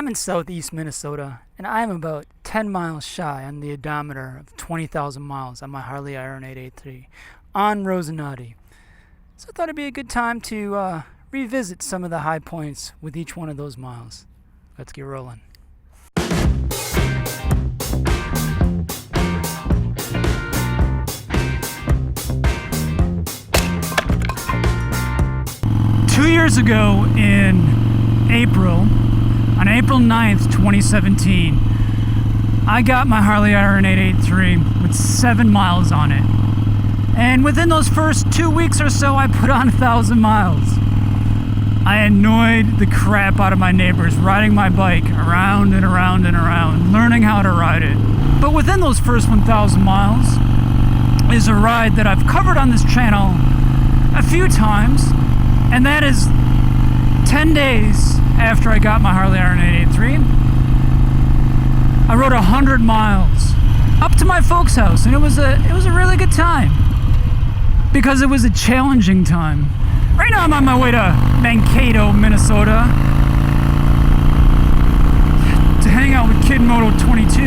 I'm in southeast Minnesota, and I am about 10 miles shy on the odometer of 20,000 miles on my Harley Iron 883 on Rosinati. So I thought it'd be a good time to revisit some of the high points with each one of those miles. Let's get rolling. Two years ago in April, on April 9th, 2017, I got my Harley Iron 883 with 7 miles on it. And within those first 2 weeks or so, I put on 1,000 miles. I annoyed the crap out of my neighbors riding my bike around and around and around, learning how to ride it. But within those first 1,000 miles is a ride that I've covered on this channel a few times, and that is 10 days after I got my Harley Iron 883. I rode 100 miles up to my folks' house, and it was a really good time because it was a challenging time. Right now I'm on my way to Mankato, Minnesota to hang out with Kid Moto 22.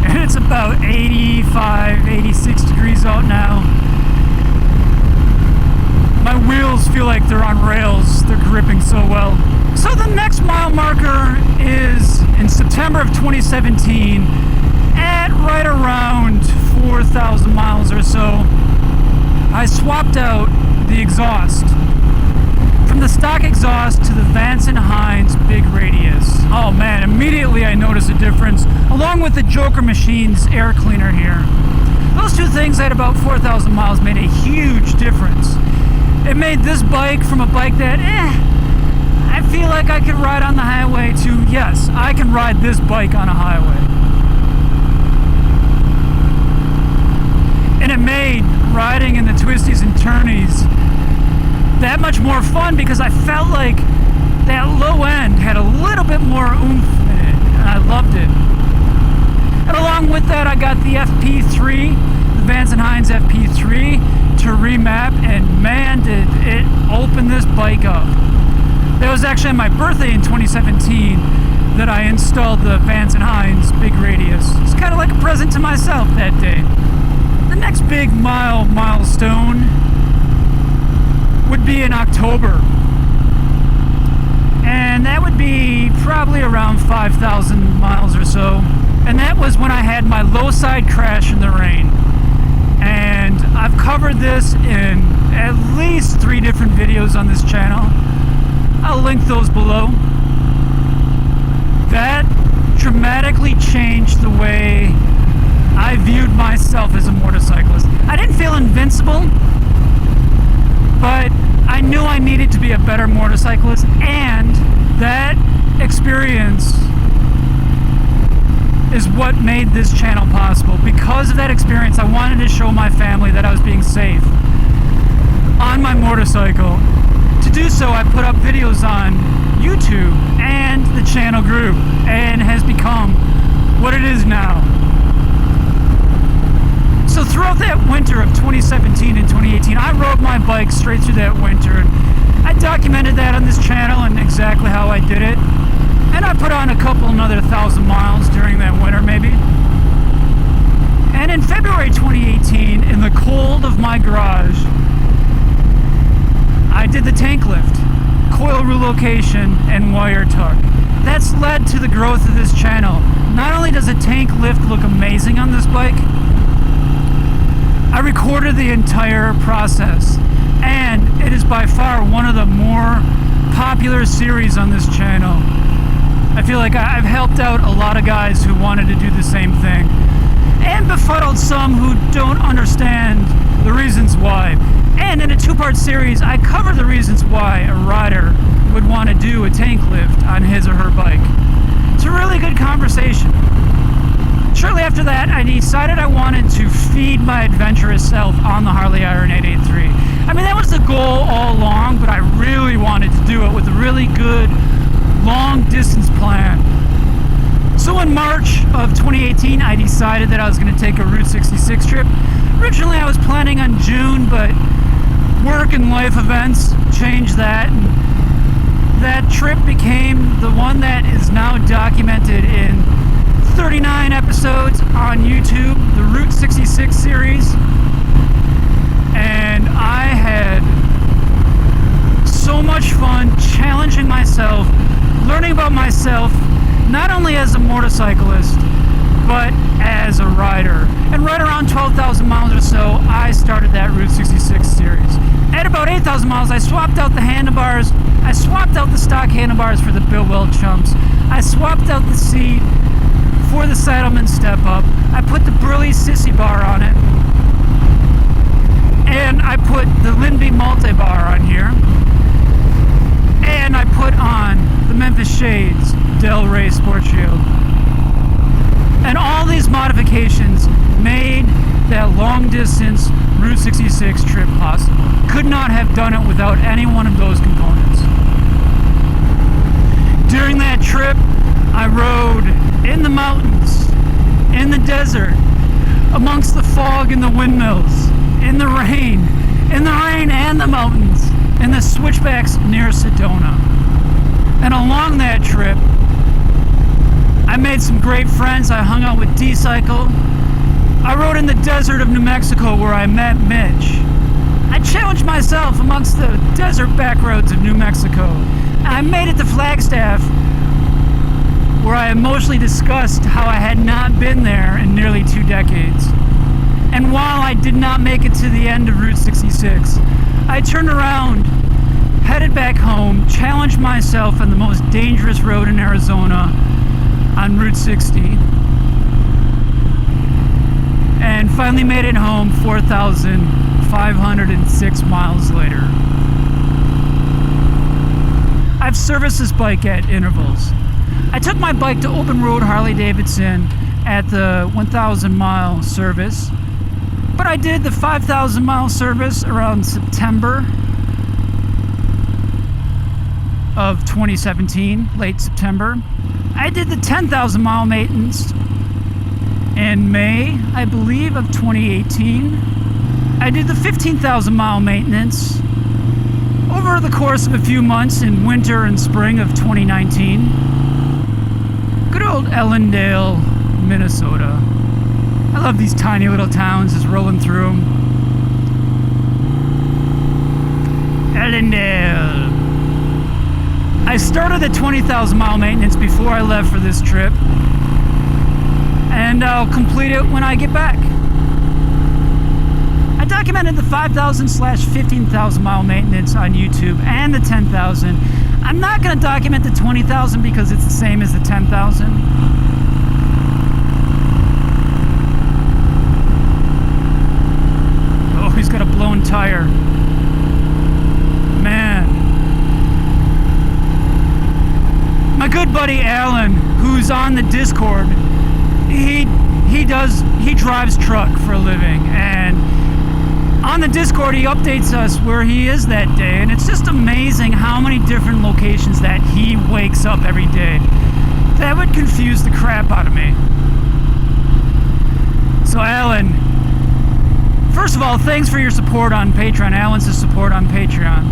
And it's about 85, 86 degrees out now. My wheels feel like they're on rails. They're gripping so well. So the next mile marker is in September of 2017 at right around 4,000 miles or so. I swapped out the exhaust from the stock exhaust to the Vance & Hines big radius. Oh man, immediately I noticed a difference, along with the Joker Machines air cleaner here. Those two things at about 4,000 miles made a huge difference. It made this bike from a bike that, I feel like I could ride on the highway to, yes, I can ride this bike on a highway. And it made riding in the twisties and turnies that much more fun because I felt like that low end had a little bit more oomph in it, and I loved it. And along with that, I got the FP3, the Vance & Hines FP3, to remap, and man, did it open this bike up. That was actually on my birthday in 2017 that I installed the Vance & Hines big radius. It's kind of like a present to myself that day. The next big milestone would be in October, and that would be probably around 5,000 miles or so, and that was when I had my low side crash in the rain. And I've covered this in at least 3 different videos on this channel. I'll link those below. That dramatically changed the way I viewed myself as a motorcyclist. I didn't feel invincible, but I knew I needed to be a better motorcyclist, and that experience is what made this channel possible. Because of that experience, I wanted to show my family that I was being safe on my motorcycle. To do so, I put up videos on YouTube, and the channel grew and has become what it is now. So throughout that winter of 2017 and 2018, I rode my bike straight through that winter. I documented that on this channel and exactly how I did it. And I put on another 1,000 miles during that winter, maybe. And in February 2018, in the cold of my garage, I did the tank lift, coil relocation, and wire tuck. That's led to the growth of this channel. Not only does a tank lift look amazing on this bike, I recorded the entire process, and it is by far one of the more popular series on this channel. I feel like I've helped out a lot of guys who wanted to do the same thing, and befuddled some who don't understand the reasons why. And in a 2-part series, I cover the reasons why a rider would want to do a tank lift on his or her bike. It's a really good conversation. Shortly after that, I decided I wanted to feed my adventurous self on the Harley Iron 883. I mean, that was the goal all along, but I really wanted to do it with a really good long distance plan. So in March of 2018, I decided that I was going to take a Route 66 trip. Originally I was planning on June, but work and life events changed that. And that trip became the one that is now documented in 39 episodes on YouTube, the Route 66 series. And I had so much fun challenging myself, learning about myself, not only as a motorcyclist, but as a rider. And right around 12,000 miles or so, I started that Route 66 series. At about 8,000 miles, I swapped out the handlebars. I swapped out the stock handlebars for the Bill Weld chumps. I swapped out the seat for the Saddleman step-up. I put the Burley Sissy bar on it. And I put the Linby multi-bar on here. And I put on the Memphis Shades Del Rey Sport Shield. And all these modifications made that long-distance Route 66 trip possible. Could not have done it without any one of those components. During that trip, I rode in the mountains, in the desert, amongst the fog and the windmills, in the rain and the mountains, in the switchbacks near Sedona. And along that trip, I made some great friends. I hung out with D-Cycle. I rode in the desert of New Mexico where I met Mitch. I challenged myself amongst the desert backroads of New Mexico. I made it to Flagstaff, where I emotionally discussed how I had not been there in nearly 2 decades. And while I did not make it to the end of Route 66, I turned around, headed back home, challenged myself on the most dangerous road in Arizona, on Route 60, and finally made it home 4,506 miles later. I've serviced this bike at intervals. I took my bike to open road Harley Davidson at the 1,000 mile service, but I did the 5,000 mile service around September of 2017, late September. I did the 10,000 mile maintenance in May, I believe, of 2018. I did the 15,000 mile maintenance over the course of a few months in winter and spring of 2019. Good old Ellendale, Minnesota. I love these tiny little towns, just rolling through them. Ellendale. I started the 20,000 mile maintenance before I left for this trip, and I'll complete it when I get back. I documented the 5,000/15,000 mile maintenance on YouTube and the 10,000. I'm not going to document the 20,000 because it's the same as the 10,000. Oh, he's got a blown tire. Man. My good buddy Alan, who's on the Discord, he drives truck for a living, and on the Discord he updates us where he is that day, and it's just amazing how many different locations that he wakes up every day. That would confuse the crap out of me. So Alan, first of all, thanks for your support on Patreon. Alan's support on Patreon.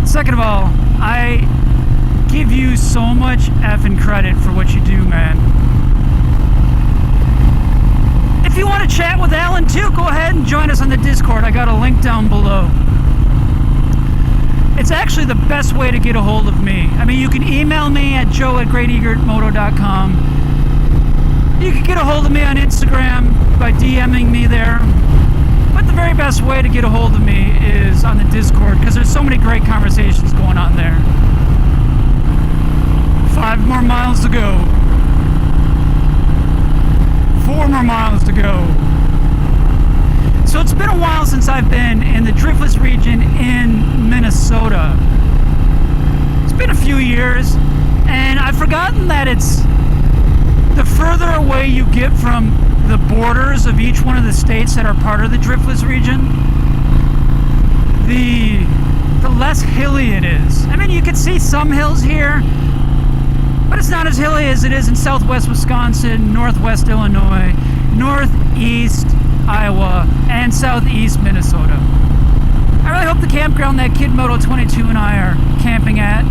Second of all, I give you so much effing credit for what you do, man. If you want to chat with Alan too, go ahead and join us on the Discord. I got a link down below. It's actually the best way to get a hold of me. I mean, you can email me at joe@greategretmoto.com. You can get a hold of me on Instagram by DMing me there. But the very best way to get a hold of me is on the Discord, because there's so many great conversations going on there. 5 more miles to go. 4 more miles to go. So it's been a while since I've been in the driftless region in Minnesota. It's been a few years, and I've forgotten that it's the further away you get from the borders of each one of the states that are part of the driftless region, the less hilly it is. I mean, you can see some hills here, but it's not as hilly as it is in southwest Wisconsin, northwest Illinois, northeast Iowa, and southeast Minnesota. I really hope the campground that Kid Moto 22 and I are camping at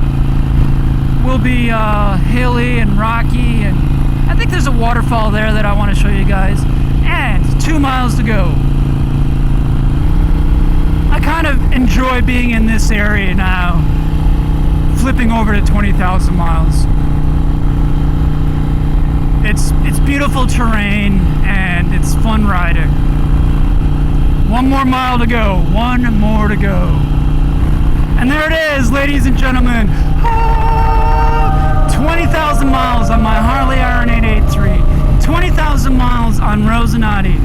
be hilly and rocky, and I think there's a waterfall there that I want to show you guys. And 2 miles to go. I kind of enjoy being in this area now, flipping over to 20,000 miles. It's beautiful terrain and it's fun riding. 1 more mile to go. 1 more to go. And there it is, ladies and gentlemen. 20,000 miles on my Harley Iron 883. 20,000 miles on Rosinati.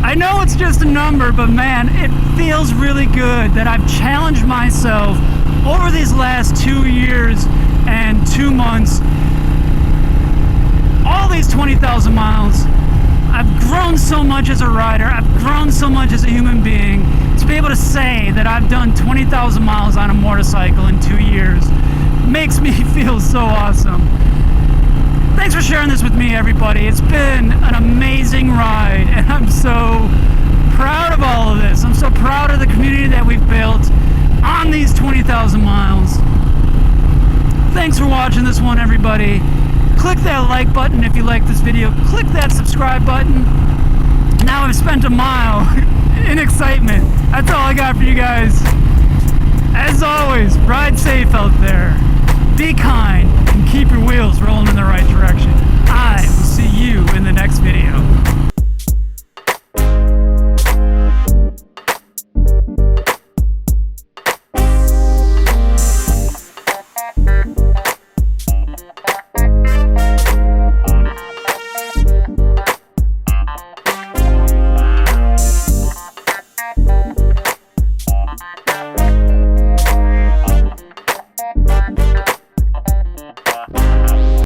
I know it's just a number, but man, it feels really good that I've challenged myself over these last 2 years and 2 months. All these 20,000 miles. I've grown so much as a rider. I've grown so much as a human being. To be able to say that I've done 20,000 miles on a motorcycle in 2 years makes me feel so awesome. Thanks for sharing this with me, everybody. It's been an amazing ride, and I'm so proud of all of this. I'm so proud of the community that we've built on these 20,000 miles. Thanks for watching this one, everybody. Click that like button if you like this video. Click that subscribe button. Now I've spent a mile in excitement. That's all I got for you guys. As always, ride safe out there. Be kind and keep your wheels rolling in the right direction. I will see you in the next video.